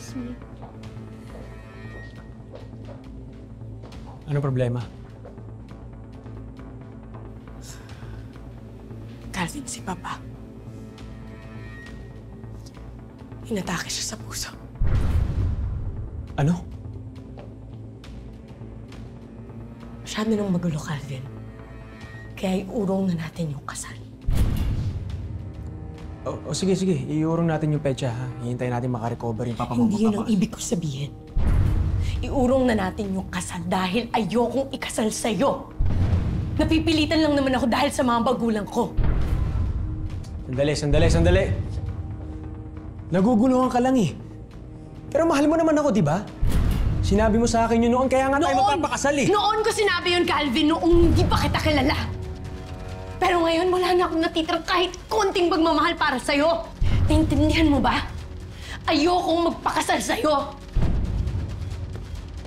Excuse me. Ano problema? Calvin, si Papa. Inatake siya sa puso. Ano? Masyado nang magulo, Calvin. Kaya iurong na natin yung kasal. Sige. Iurong natin yung petsa, ha? Hihintayin natin makarecover yung papa mo. Hindi yun ang ibig ko sabihin. Iurong na natin yung kasal dahil ayokong ikasal sa'yo. Napipilitan lang naman ako dahil sa mga magulang ko. Sandali. Naguguluhan ka lang eh. Pero mahal mo naman ako, di ba? Sinabi mo sa akin yun noon, kaya nga tayo magpapakasal eh. Noon ko sinabi yun, Calvin, noong hindi pa kita kilala. Pero ngayon, wala na akong natitirang kahit konting pagmamahal para sa'yo. Naintindihan mo ba? Ayokong magpakasal sa'yo.